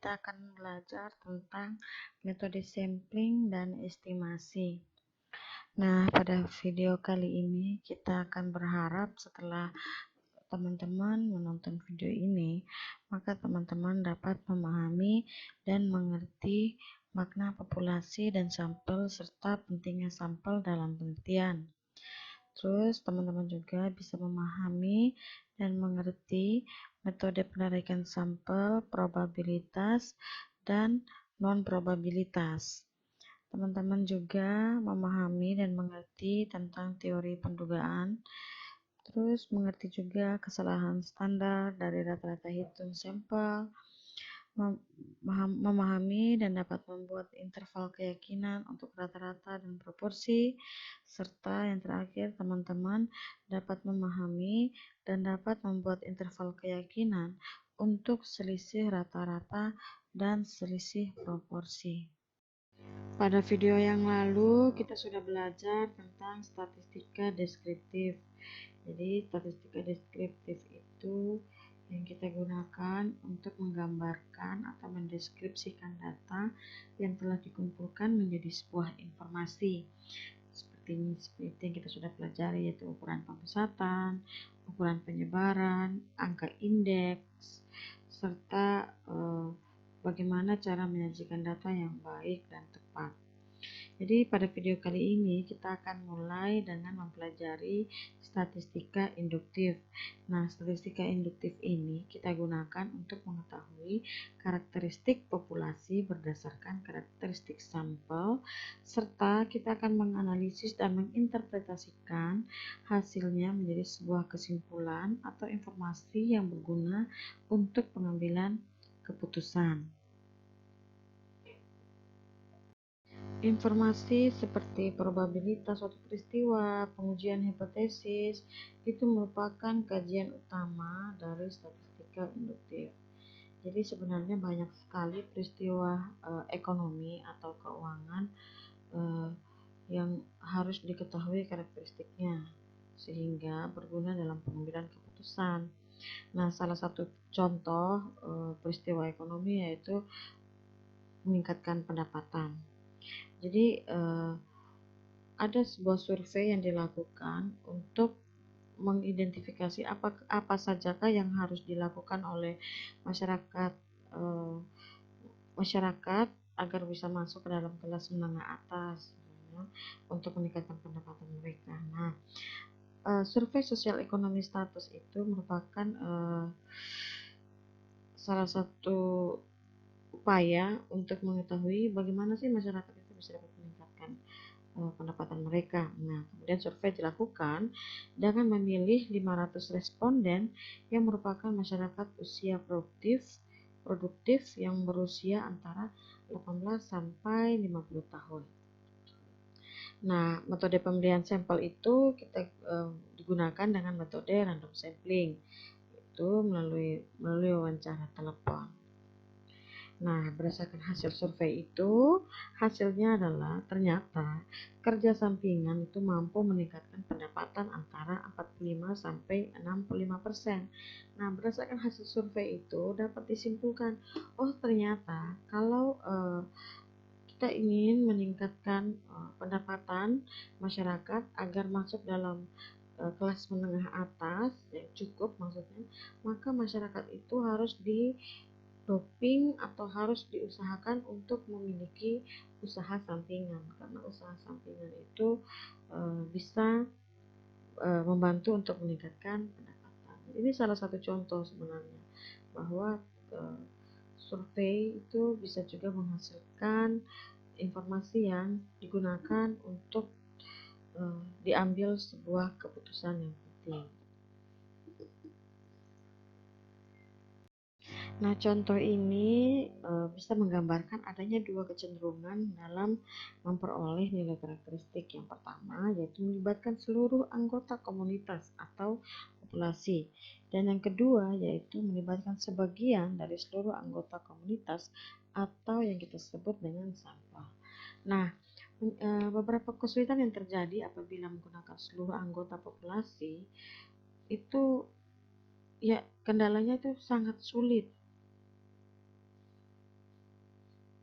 kita akan belajar tentang metode sampling dan estimasi. Nah, pada video kali ini kita akan berharap setelah teman-teman menonton video ini, maka teman-teman dapat memahami dan mengerti makna populasi dan sampel serta pentingnya sampel dalam penelitian. Terus teman-teman juga bisa memahami dan mengerti metode penarikan sampel, probabilitas, dan non-probabilitas. Teman-teman juga memahami dan mengerti tentang teori pendugaan, terus mengerti juga kesalahan standar dari rata-rata hitung sampel, memahami dan dapat membuat interval keyakinan untuk rata-rata dan proporsi, serta yang terakhir teman-teman dapat memahami dan dapat membuat interval keyakinan untuk selisih rata-rata dan selisih proporsi. Pada video yang lalu kita sudah belajar tentang statistika deskriptif. Jadi statistika deskriptif itu yang kita gunakan untuk menggambarkan atau mendeskripsikan data yang telah dikumpulkan menjadi sebuah informasi. Seperti yang kita sudah pelajari, yaitu ukuran pemusatan, ukuran penyebaran, angka indeks, serta bagaimana cara menyajikan data yang baik dan tepat. Jadi pada video kali ini kita akan mulai dengan mempelajari statistika induktif. Nah, statistika induktif ini kita gunakan untuk mengetahui karakteristik populasi berdasarkan karakteristik sampel, serta kita akan menganalisis dan menginterpretasikan hasilnya menjadi sebuah kesimpulan atau informasi yang berguna untuk pengambilan keputusan. Informasi seperti probabilitas suatu peristiwa, pengujian hipotesis, itu merupakan kajian utama dari statistika induktif. Jadi sebenarnya banyak sekali peristiwa ekonomi atau keuangan yang harus diketahui karakteristiknya sehingga berguna dalam pengambilan keputusan. Nah, salah satu contoh peristiwa ekonomi yaitu meningkatkan pendapatan. Jadi ada sebuah survei yang dilakukan untuk mengidentifikasi apa sajakah yang harus dilakukan oleh masyarakat agar bisa masuk ke dalam kelas menengah atas untuk meningkatkan pendapatan mereka. Nah, survei sosial ekonomi status itu merupakan salah satu upaya untuk mengetahui bagaimana sih masyarakat itu bisa dapat meningkatkan pendapatan mereka. Nah, kemudian survei dilakukan dengan memilih 500 responden yang merupakan masyarakat usia produktif yang berusia antara 18 sampai 50 tahun. Nah, metode pemberian sampel itu kita digunakan dengan metode random sampling, itu melalui wawancara telepon. Nah, berdasarkan hasil survei itu, hasilnya adalah ternyata kerja sampingan itu mampu meningkatkan pendapatan antara 45 sampai 65%. Nah, berdasarkan hasil survei itu dapat disimpulkan, oh ternyata kalau kita ingin meningkatkan pendapatan masyarakat agar masuk dalam kelas menengah atas yang cukup maksudnya, maka masyarakat itu harus doping atau harus diusahakan untuk memiliki usaha sampingan, karena usaha sampingan itu bisa membantu untuk meningkatkan pendapatan. Ini salah satu contoh sebenarnya bahwa survei itu bisa juga menghasilkan informasi yang digunakan untuk diambil sebuah keputusan yang penting. Nah, contoh ini bisa menggambarkan adanya dua kecenderungan dalam memperoleh nilai karakteristik. Yang pertama yaitu melibatkan seluruh anggota komunitas atau populasi, dan yang kedua yaitu melibatkan sebagian dari seluruh anggota komunitas atau yang kita sebut dengan sampel. Nah, beberapa kesulitan yang terjadi apabila menggunakan seluruh anggota populasi itu ya kendalanya itu sangat sulit.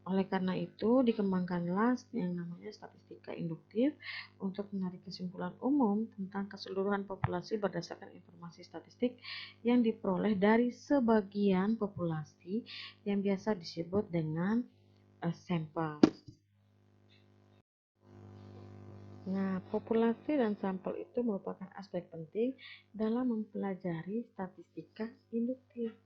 Oleh karena itu, dikembangkanlah yang namanya statistika induktif untuk menarik kesimpulan umum tentang keseluruhan populasi berdasarkan informasi statistik yang diperoleh dari sebagian populasi yang biasa disebut dengan sampel. Nah, populasi dan sampel itu merupakan aspek penting dalam mempelajari statistika induktif.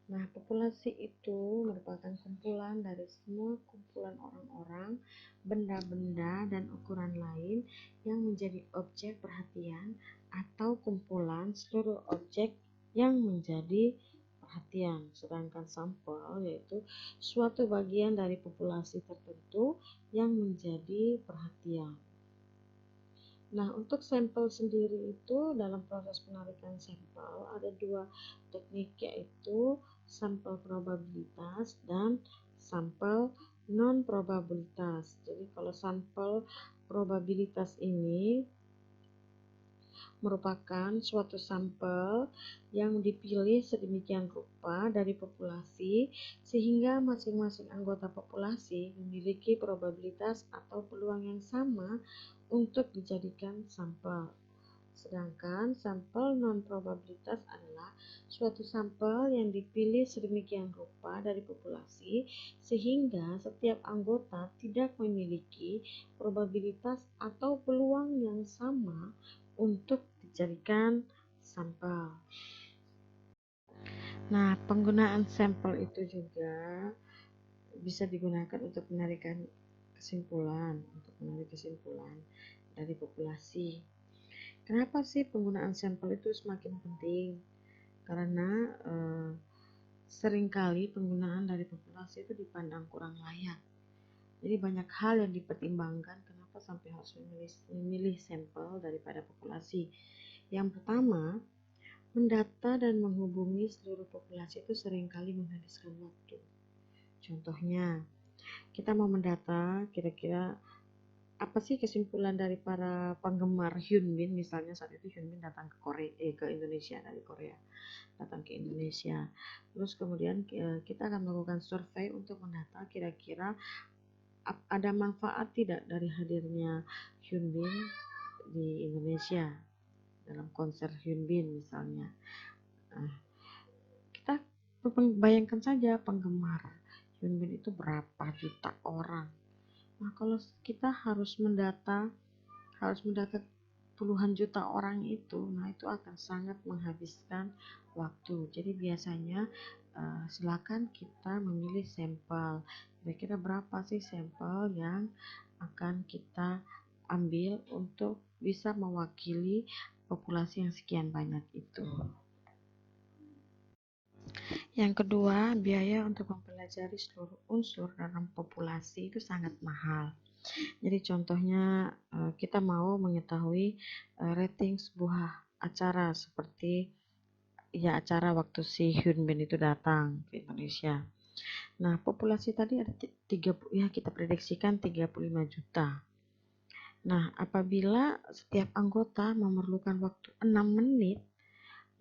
Nah, populasi itu merupakan kumpulan dari semua kumpulan orang-orang, benda-benda, dan ukuran lain yang menjadi objek perhatian atau kumpulan seluruh objek yang menjadi perhatian. Sedangkan sampel yaitu suatu bagian dari populasi tertentu yang menjadi perhatian. Nah, untuk sampel sendiri itu dalam proses penarikan sampel ada dua teknik, yaitu sampel probabilitas dan sampel non probabilitas. Jadi kalau sampel probabilitas ini merupakan suatu sampel yang dipilih sedemikian rupa dari populasi sehingga masing-masing anggota populasi memiliki probabilitas atau peluang yang sama untuk dijadikan sampel. Sedangkan sampel non-probabilitas adalah suatu sampel yang dipilih sedemikian rupa dari populasi sehingga setiap anggota tidak memiliki probabilitas atau peluang yang sama untuk dijadikan sampel. Nah, penggunaan sampel itu juga bisa digunakan untuk menarik kesimpulan dari populasi. Kenapa sih penggunaan sampel itu semakin penting? Karena seringkali penggunaan dari populasi itu dipandang kurang layak. Jadi banyak hal yang dipertimbangkan kenapa sampai harus memilih sampel daripada populasi. Yang pertama, mendata dan menghubungi seluruh populasi itu seringkali menghabiskan waktu. Contohnya, kita mau mendata kira-kira apa sih kesimpulan dari para penggemar Hyunbin, misalnya saat itu Hyunbin datang ke Indonesia dari Korea, datang ke Indonesia. Terus kemudian kita akan melakukan survei untuk mendata kira-kira ada manfaat tidak dari hadirnya Hyunbin di Indonesia dalam konser Hyunbin misalnya. Nah, kita bayangkan saja penggemar Hyunbin itu berapa juta orang. Nah, kalau kita harus mendata puluhan juta orang itu, nah itu akan sangat menghabiskan waktu. Jadi biasanya silakan kita memilih sampel. Kira-kira berapa sih sampel yang akan kita ambil untuk bisa mewakili populasi yang sekian banyak itu. Yang kedua, biaya untuk mempelajari seluruh unsur dalam populasi itu sangat mahal. Jadi contohnya kita mau mengetahui rating sebuah acara seperti acara waktu si Hyunbin itu datang ke Indonesia. Nah, populasi tadi ada kita prediksikan 35 juta. Nah, apabila setiap anggota memerlukan waktu 6 menit,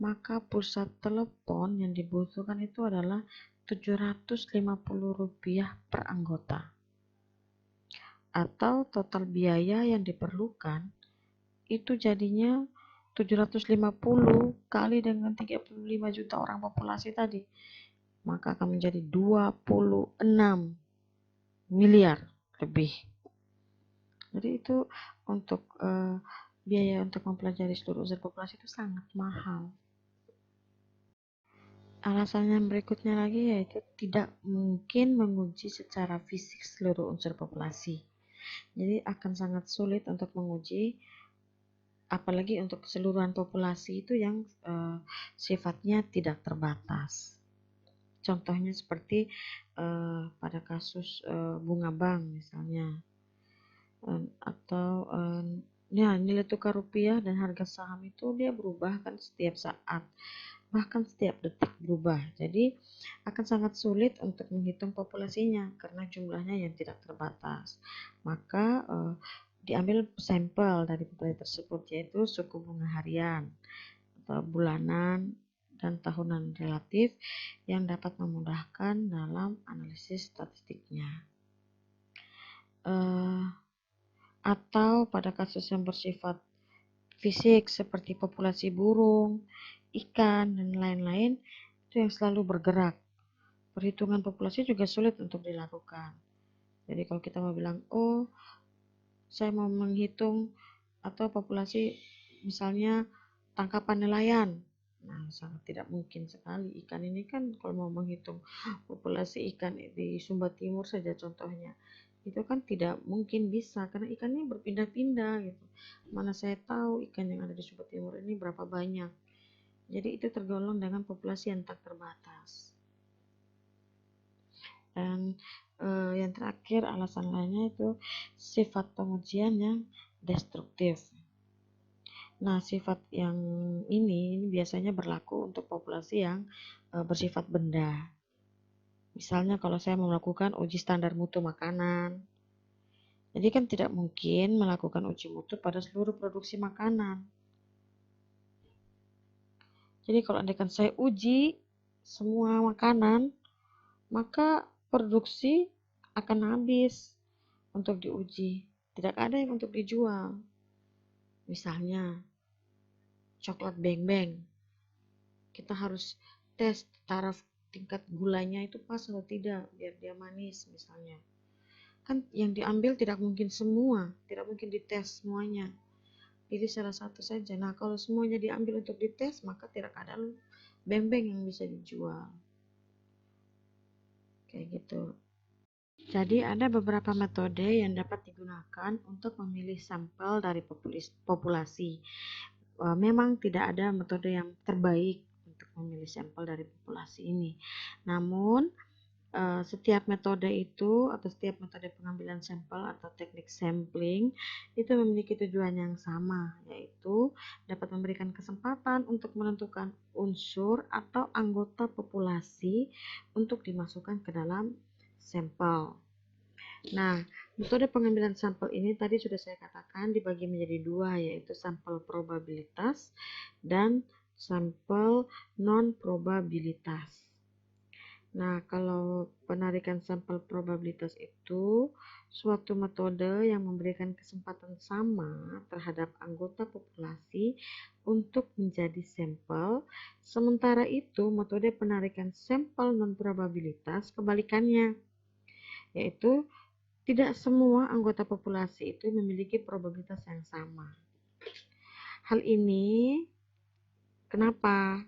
maka pulsa telepon yang dibutuhkan itu adalah Rp750 per anggota. Atau total biaya yang diperlukan itu jadinya 750 kali dengan 35 juta orang populasi tadi, maka akan menjadi 26 miliar lebih. Jadi itu untuk biaya untuk mempelajari seluruh unsur populasi itu sangat mahal. Alasan yang berikutnya lagi yaitu tidak mungkin menguji secara fisik seluruh unsur populasi. Jadi akan sangat sulit untuk menguji, apalagi untuk keseluruhan populasi itu yang sifatnya tidak terbatas. Contohnya seperti pada kasus bunga bank misalnya, atau nilai tukar rupiah dan harga saham itu dia berubah kan setiap saat, bahkan setiap detik berubah. Jadi akan sangat sulit untuk menghitung populasinya karena jumlahnya yang tidak terbatas. Maka diambil sampel dari populasi tersebut, yaitu suku bunga harian atau bulanan dan tahunan relatif yang dapat memudahkan dalam analisis statistiknya. Atau pada kasus yang bersifat fisik seperti populasi burung, ikan, dan lain-lain, itu yang selalu bergerak. Perhitungan populasi juga sulit untuk dilakukan. Jadi kalau kita mau bilang, oh saya mau menghitung atau populasi misalnya tangkapan nelayan, nah sangat tidak mungkin sekali. Ikan ini kan kalau mau menghitung populasi ikan di Sumba Timur saja contohnya, itu kan tidak mungkin bisa karena ikannya berpindah-pindah gitu. Mana saya tahu ikan yang ada di Sumba Timur ini berapa banyak. Jadi itu tergolong dengan populasi yang tak terbatas. Dan yang terakhir alasan lainnya itu sifat pengujian yang destruktif. Nah, sifat yang ini biasanya berlaku untuk populasi yang bersifat benda. Misalnya kalau saya mau melakukan uji standar mutu makanan, jadi kan tidak mungkin melakukan uji mutu pada seluruh produksi makanan. Jadi kalau andaikan saya uji semua makanan, maka produksi akan habis untuk diuji. Tidak ada yang untuk dijual. Misalnya coklat beng-beng, kita harus tes taraf tingkat gulanya itu pas atau tidak biar dia manis misalnya. Kan yang diambil tidak mungkin semua, tidak mungkin dites semuanya. Pilih salah satu saja. Nah, kalau semuanya diambil untuk dites, maka tidak ada beng-beng yang bisa dijual. Kayak gitu. Jadi ada beberapa metode yang dapat digunakan untuk memilih sampel dari populasi. Memang tidak ada metode yang terbaik untuk memilih sampel dari populasi ini. Namun setiap metode itu atau setiap metode pengambilan sampel atau teknik sampling itu memiliki tujuan yang sama, yaitu dapat memberikan kesempatan untuk menentukan unsur atau anggota populasi untuk dimasukkan ke dalam sampel. Nah, metode pengambilan sampel ini tadi sudah saya katakan dibagi menjadi dua, yaitu sampel probabilitas dan sampel non-probabilitas. Nah, kalau penarikan sampel probabilitas itu suatu metode yang memberikan kesempatan sama terhadap anggota populasi untuk menjadi sampel. Sementara itu, metode penarikan sampel non-probabilitas kebalikannya, yaitu tidak semua anggota populasi itu memiliki probabilitas yang sama. Hal ini kenapa?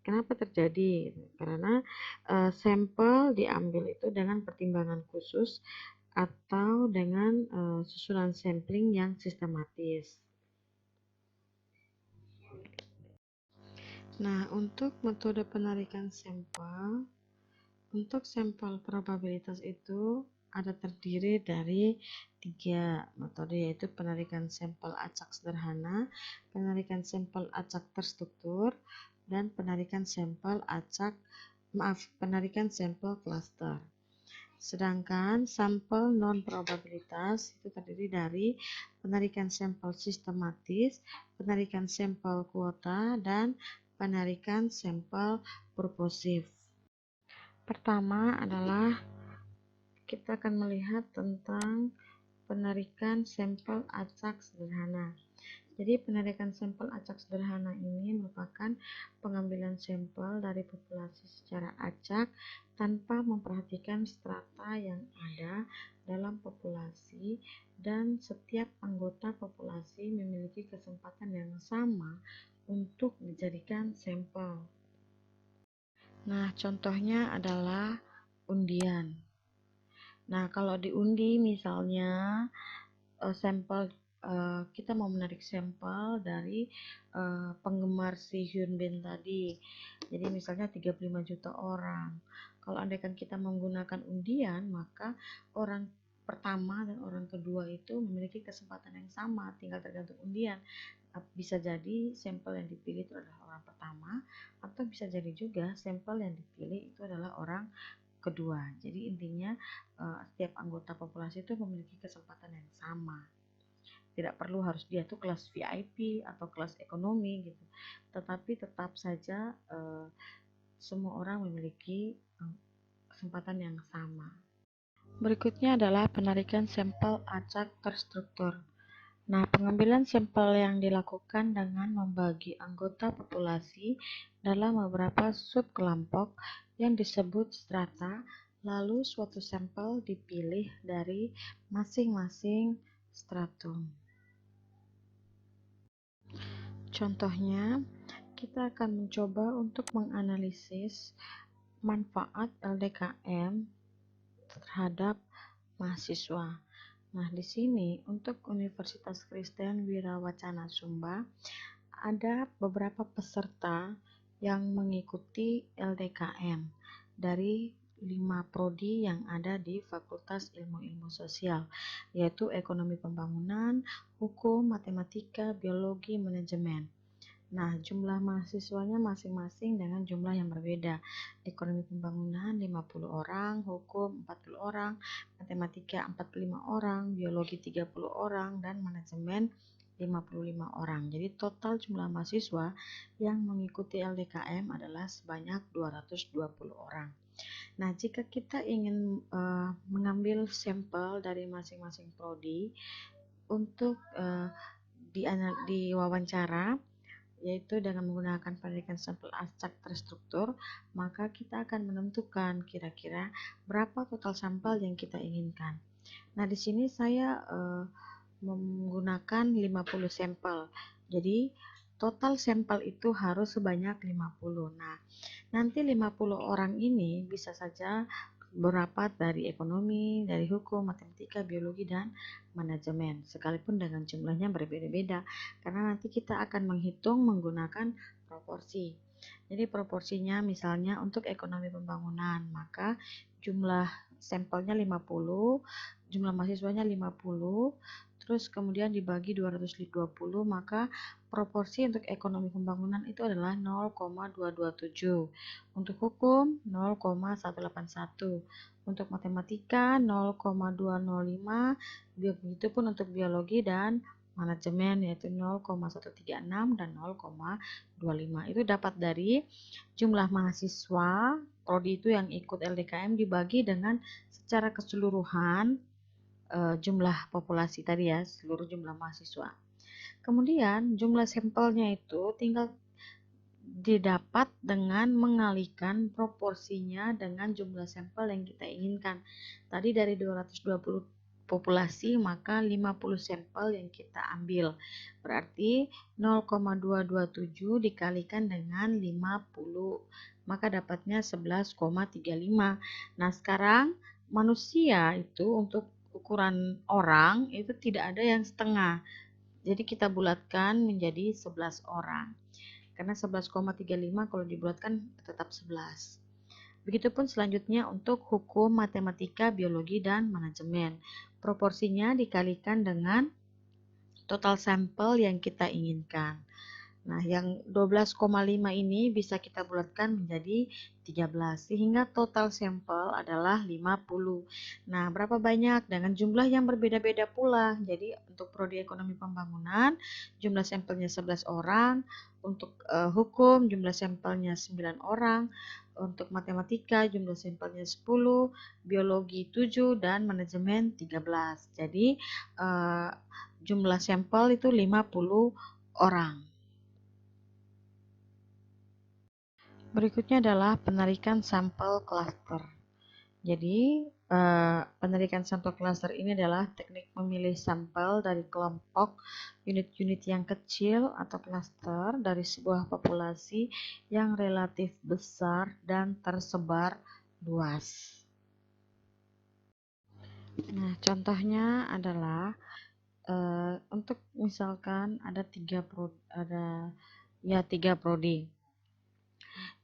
Kenapa terjadi? Karena sampel diambil itu dengan pertimbangan khusus atau dengan susunan sampling yang sistematis. Nah, untuk metode penarikan sampel, untuk sampel probabilitas itu ada terdiri dari 3 metode, yaitu penarikan sampel acak sederhana, penarikan sampel acak terstruktur, dan penarikan sampel cluster. Sedangkan sampel non-probabilitas itu terdiri dari penarikan sampel sistematis, penarikan sampel kuota, dan penarikan sampel purposif. Pertama adalah kita akan melihat tentang penarikan sampel acak sederhana. Jadi penarikan sampel acak sederhana ini merupakan pengambilan sampel dari populasi secara acak tanpa memperhatikan strata yang ada dalam populasi, dan setiap anggota populasi memiliki kesempatan yang sama untuk dijadikan sampel. Nah, contohnya adalah undian. Nah, kalau diundi misalnya sampel kita mau menarik sampel dari penggemar si Hyun Bin tadi. Jadi misalnya 35 juta orang. Kalau andaikan kita menggunakan undian, maka orang pertama dan orang kedua itu memiliki kesempatan yang sama, tinggal tergantung undian. Bisa jadi sampel yang dipilih itu adalah orang pertama, atau bisa jadi juga sampel yang dipilih itu adalah orang kedua. Jadi intinya setiap anggota populasi itu memiliki kesempatan yang sama. tidak perlu harus dia tuh kelas VIP atau kelas ekonomi gitu, tetapi tetap saja semua orang memiliki kesempatan yang sama. Berikutnya adalah penarikan sampel acak terstruktur. Nah, pengambilan sampel yang dilakukan dengan membagi anggota populasi dalam beberapa subkelompok yang disebut strata, lalu suatu sampel dipilih dari masing-masing stratum. Contohnya, kita akan mencoba untuk menganalisis manfaat LDKM terhadap mahasiswa. Nah, di sini untuk Universitas Kristen Wirawacana Sumba ada beberapa peserta yang mengikuti LDKM dari 5 prodi yang ada di Fakultas Ilmu-Ilmu Sosial, yaitu Ekonomi Pembangunan, Hukum, Matematika, Biologi, Manajemen. Nah, jumlah mahasiswanya masing-masing dengan jumlah yang berbeda. Ekonomi Pembangunan 50 orang, Hukum 40 orang, Matematika 45 orang, Biologi 30 orang, dan Manajemen 55 orang. Jadi total jumlah mahasiswa yang mengikuti LDKM adalah sebanyak 220 orang. Nah, jika kita ingin mengambil sampel dari masing-masing prodi untuk diwawancara, yaitu dengan menggunakan penarikan sampel acak terstruktur, maka kita akan menentukan kira-kira berapa total sampel yang kita inginkan. Nah, di sini saya menggunakan 50 sampel. Jadi, total sampel itu harus sebanyak 50. Nah, nanti 50 orang ini bisa saja berapa dari ekonomi, dari hukum, matematika, biologi, dan manajemen, sekalipun dengan jumlahnya berbeda-beda, karena nanti kita akan menghitung menggunakan proporsi. Jadi proporsinya misalnya untuk ekonomi pembangunan, maka jumlah sampelnya 50, jumlah mahasiswanya 50, terus kemudian dibagi 220, maka proporsi untuk ekonomi pembangunan itu adalah 0,227, untuk hukum 0,181, untuk matematika 0,205, begitupun untuk biologi dan manajemen yaitu 0,136 dan 0,25. Itu dapat dari jumlah mahasiswa prodi itu yang ikut LDKM dibagi dengan secara keseluruhan jumlah populasi tadi ya, seluruh jumlah mahasiswa. Kemudian jumlah sampelnya itu tinggal didapat dengan mengalihkan proporsinya dengan jumlah sampel yang kita inginkan. Tadi dari 220 populasi, maka 50 sampel yang kita ambil. Berarti 0,227 dikalikan dengan 50, maka dapatnya 11,35. Nah, sekarang manusia itu untuk ukuran orang itu tidak ada yang setengah. Jadi kita bulatkan menjadi 11 orang. Karena 11,35 kalau dibulatkan tetap 11. Begitupun selanjutnya untuk hukum, matematika, biologi, dan manajemen. Proporsinya dikalikan dengan total sampel yang kita inginkan. Nah, yang 12,5 ini bisa kita bulatkan menjadi 13, sehingga total sampel adalah 50. Nah, berapa banyak? Dengan jumlah yang berbeda-beda pula. Jadi, untuk prodi ekonomi pembangunan, jumlah sampelnya 11 orang, untuk hukum, jumlah sampelnya 9 orang, untuk matematika, jumlah sampelnya 10, biologi 7, dan manajemen 13. Jadi, jumlah sampel itu 50 orang. Berikutnya adalah penarikan sampel klaster. Jadi, penarikan sampel klaster ini adalah teknik memilih sampel dari kelompok unit-unit yang kecil atau klaster dari sebuah populasi yang relatif besar dan tersebar luas. Nah, contohnya adalah untuk misalkan ada tiga prodi.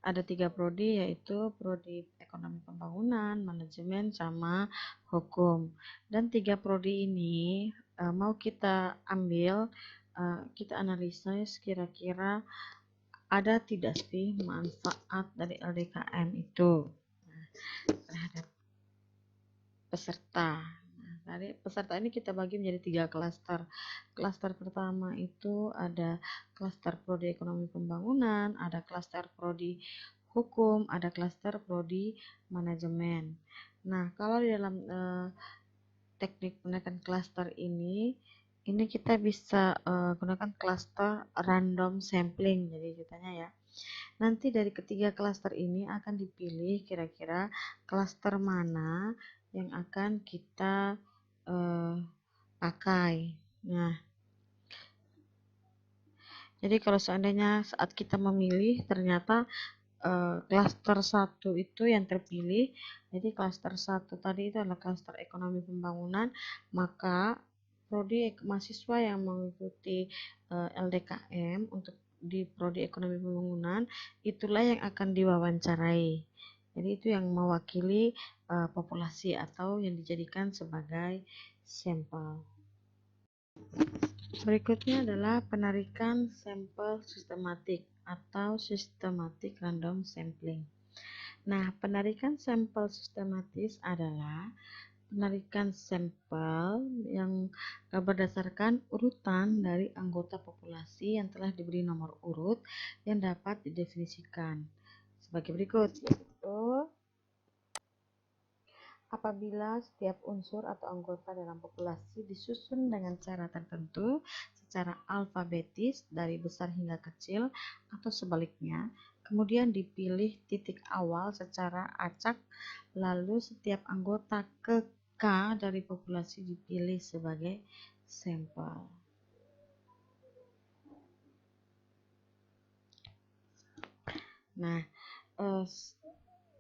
Ada 3 prodi, yaitu prodi ekonomi pembangunan, manajemen, sama hukum. Dan 3 prodi ini mau kita ambil, kita analisis kira-kira ada tidak sih manfaat dari LDKM itu terhadap peserta. dari peserta ini kita bagi menjadi 3 klaster. Klaster pertama itu ada klaster prodi ekonomi pembangunan, ada klaster prodi hukum, ada klaster prodi manajemen. Nah, kalau di dalam teknik penaikan klaster ini kita bisa gunakan klaster random sampling. Jadi ceritanya ya, nanti dari ketiga klaster ini akan dipilih kira-kira klaster mana yang akan kita pakai. Nah, jadi kalau seandainya saat kita memilih ternyata klaster 1 itu yang terpilih, jadi klaster 1 tadi itu adalah klaster ekonomi pembangunan, maka prodi mahasiswa yang mengikuti LDKM untuk di prodi ekonomi pembangunan itulah yang akan diwawancarai. Jadi itu yang mewakili populasi atau yang dijadikan sebagai sampel. Berikutnya adalah penarikan sampel sistematik atau systematic random sampling. Nah, penarikan sampel sistematis adalah penarikan sampel yang berdasarkan urutan dari anggota populasi yang telah diberi nomor urut yang dapat didefinisikan sebagai berikut, yaitu apabila setiap unsur atau anggota dalam populasi disusun dengan cara tertentu secara alfabetis dari besar hingga kecil atau sebaliknya, kemudian dipilih titik awal secara acak, lalu setiap anggota ke K dari populasi dipilih sebagai sampel. Nah,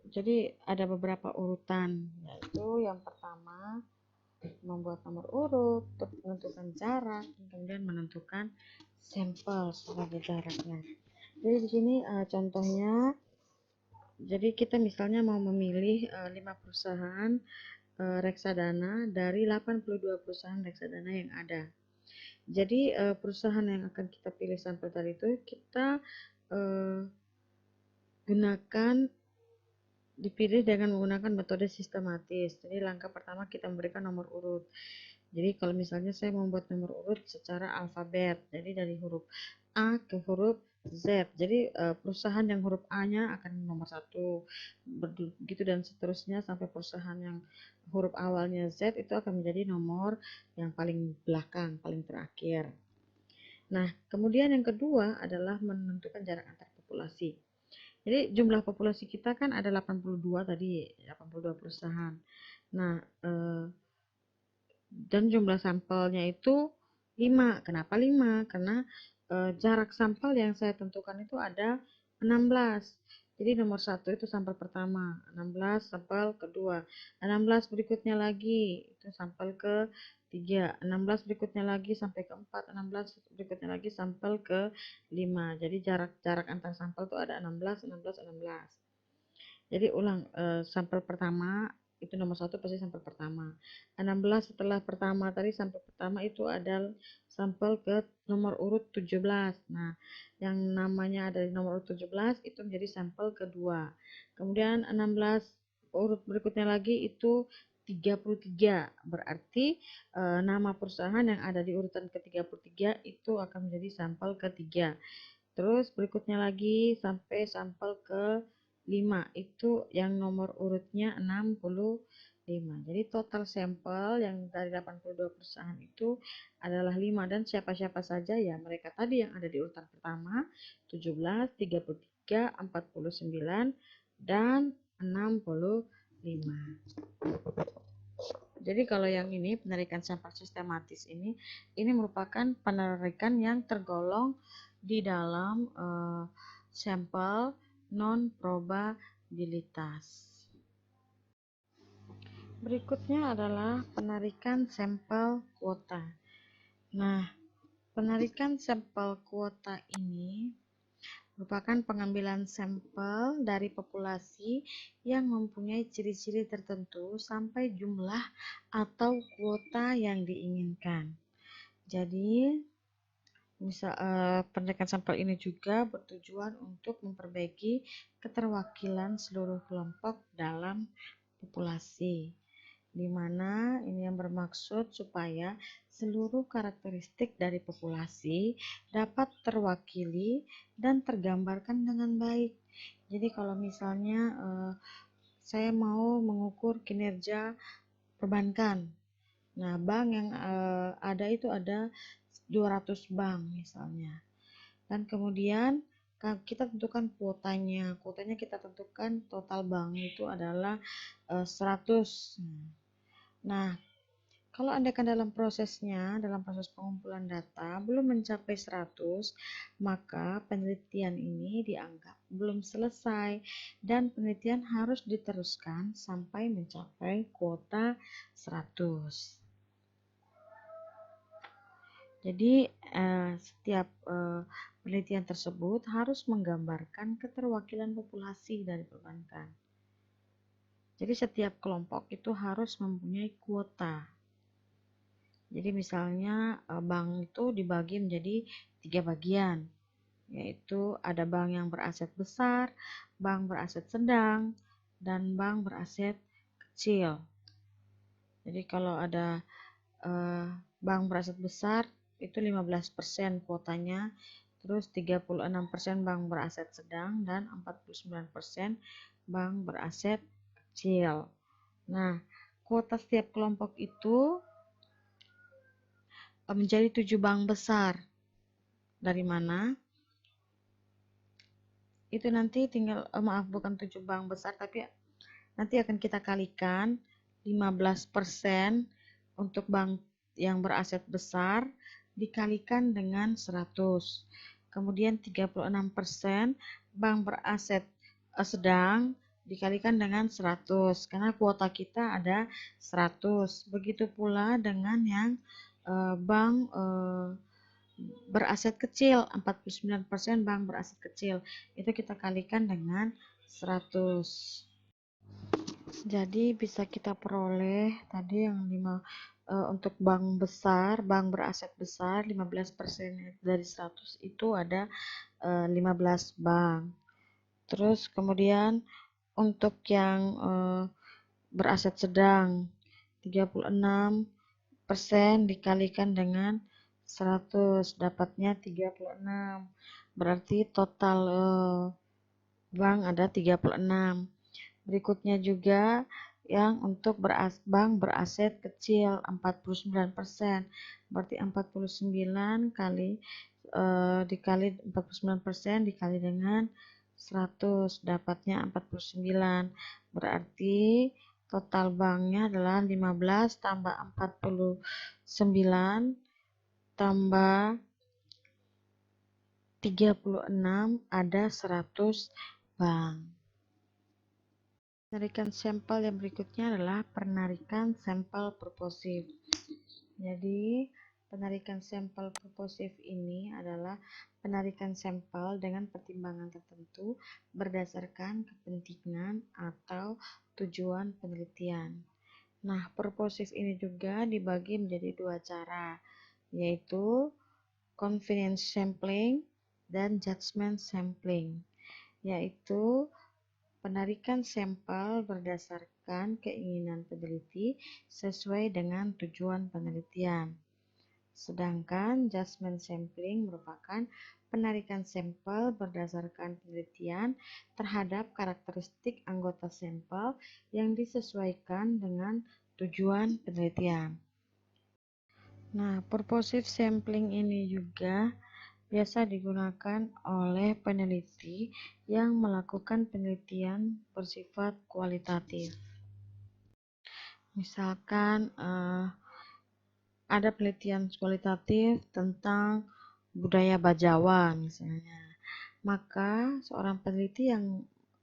jadi ada beberapa urutan, yaitu yang pertama membuat nomor urut, menentukan jarak, kemudian menentukan sampel sebagai jaraknya. Jadi di sini contohnya, jadi kita misalnya mau memilih 5 perusahaan reksadana dari 82 perusahaan reksadana yang ada. Jadi perusahaan yang akan kita pilih sampel tadi itu kita gunakan dipilih dengan menggunakan metode sistematis. Jadi langkah pertama kita memberikan nomor urut. Jadi kalau misalnya saya membuat nomor urut secara alfabet, jadi dari huruf A ke huruf Z. Jadi perusahaan yang huruf A-nya akan nomor 1, begitu dan seterusnya sampai perusahaan yang huruf awalnya Z itu akan menjadi nomor yang paling belakang, paling terakhir. Nah, kemudian yang kedua adalah menentukan jarak antar populasi. Jadi jumlah populasi kita kan ada 82 tadi, 82 perusahaan. Nah, dan jumlah sampelnya itu 5. Kenapa 5? Karena jarak sampel yang saya tentukan itu ada 16. Jadi nomor 1 itu sampel pertama, 16 sampel kedua, 16 berikutnya lagi itu sampel ke 3, 16 berikutnya lagi sampai ke 4, 16 berikutnya lagi sampel ke 5. Jadi jarak antar sampel itu ada 16, 16, 16. Jadi ulang, sampel pertama itu nomor 1 pasti sampel pertama. 16 setelah pertama tadi sampel pertama itu ada sampel ke nomor urut 17. Nah, yang namanya ada di nomor urut 17 itu menjadi sampel kedua. Kemudian 16 urut berikutnya lagi itu 33. Berarti nama perusahaan yang ada di urutan ke-33 itu akan menjadi sampel ketiga. Terus berikutnya lagi sampai sampel ke 5 itu yang nomor urutnya 65. Jadi total sampel yang dari 82 perusahaan itu adalah 5 dan siapa-siapa saja ya mereka tadi yang ada di urutan pertama 17, 33, 49 dan 65. Jadi kalau yang ini penarikan sampel sistematis ini merupakan penarikan yang tergolong di dalam sampel non-probabilitas. Berikutnya adalah penarikan sampel kuota. Nah, penarikan sampel kuota ini merupakan pengambilan sampel dari populasi yang mempunyai ciri-ciri tertentu sampai jumlah atau kuota yang diinginkan. Jadi, penarikan sampel ini juga bertujuan untuk memperbaiki keterwakilan seluruh kelompok dalam populasi. di mana ini yang bermaksud supaya seluruh karakteristik dari populasi dapat terwakili dan tergambarkan dengan baik. Jadi kalau misalnya saya mau mengukur kinerja perbankan, nah bank yang ada itu ada 200 bank misalnya, dan kemudian kita tentukan kuotanya kita tentukan total bank itu adalah 100. Nah, kalau andaikan dalam proses pengumpulan data belum mencapai 100, maka penelitian ini dianggap belum selesai dan penelitian harus diteruskan sampai mencapai kuota 100. Jadi setiap penelitian tersebut harus menggambarkan keterwakilan populasi dari perbankan. Jadi setiap kelompok itu harus mempunyai kuota. Jadi misalnya bank itu dibagi menjadi 3 bagian, yaitu ada bank yang beraset besar, bank beraset sedang, dan bank beraset kecil. Jadi kalau ada bank beraset besar itu 15% kuotanya, terus 36% bank beraset sedang, dan 49% bank beraset kecil. Nah, kuota setiap kelompok itu menjadi 7 bank besar. Dari mana? Itu nanti tinggal, bukan 7 bank besar, tapi nanti akan kita kalikan 15% untuk bank yang beraset besar dikalikan dengan 100. Kemudian 36% bank beraset sedang dikalikan dengan 100, karena kuota kita ada 100. Begitu pula dengan yang bank beraset kecil, 49% bank beraset kecil, itu kita kalikan dengan 100. Jadi bisa kita peroleh tadi yang untuk bank besar, bank beraset besar 15% dari 100 itu ada 15 bank. Terus kemudian untuk yang beraset sedang 36% dikalikan dengan 100 dapatnya 36. Berarti total bank ada 36. Berikutnya juga yang untuk bank beraset kecil 49%. Berarti 49 kali dikali 49% dikali dengan 100 dapatnya 49. Berarti total banknya adalah 15 tambah 49 tambah 36 ada 100 bank. Penarikan sampel yang berikutnya adalah penarikan sampel purposif. Jadi, penarikan sampel purposif ini adalah penarikan sampel dengan pertimbangan tertentu berdasarkan kepentingan atau tujuan penelitian. Nah, purposif ini juga dibagi menjadi 2 cara, yaitu convenience sampling dan judgment sampling, yaitu penarikan sampel berdasarkan keinginan peneliti sesuai dengan tujuan penelitian. Sedangkan judgment sampling merupakan penarikan sampel berdasarkan penelitian terhadap karakteristik anggota sampel yang disesuaikan dengan tujuan penelitian. Nah, purposive sampling ini juga biasa digunakan oleh peneliti yang melakukan penelitian bersifat kualitatif. Misalkan ada penelitian kualitatif tentang budaya Bajawa misalnya, maka seorang peneliti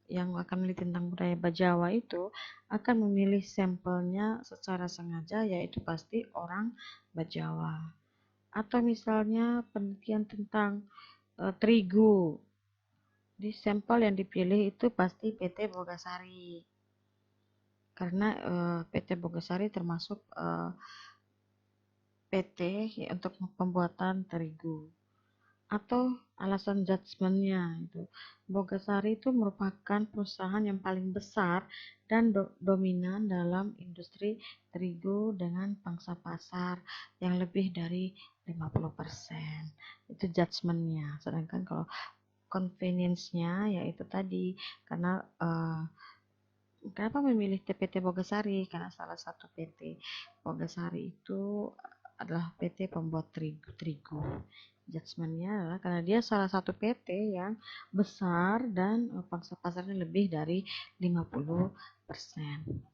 yang akan meneliti tentang budaya Bajawa itu akan memilih sampelnya secara sengaja, yaitu pasti orang Bajawa. Atau misalnya penelitian tentang terigu, di sampel yang dipilih itu pasti PT Bogasari, karena PT Bogasari termasuk PT untuk pembuatan terigu. atau alasan judgementnya itu, Bogasari itu merupakan perusahaan yang paling besar dan dominan dalam industri terigu dengan pangsa pasar yang lebih dari 50%. Itu judgementnya. Sedangkan kalau convenience-nya yaitu tadi, karena kenapa memilih PT Bogasari? Karena salah satu PT Bogasari itu adalah PT pembuat terigu. Judgementnya adalah karena dia salah satu PT yang besar dan pangsa pasarnya lebih dari 50%.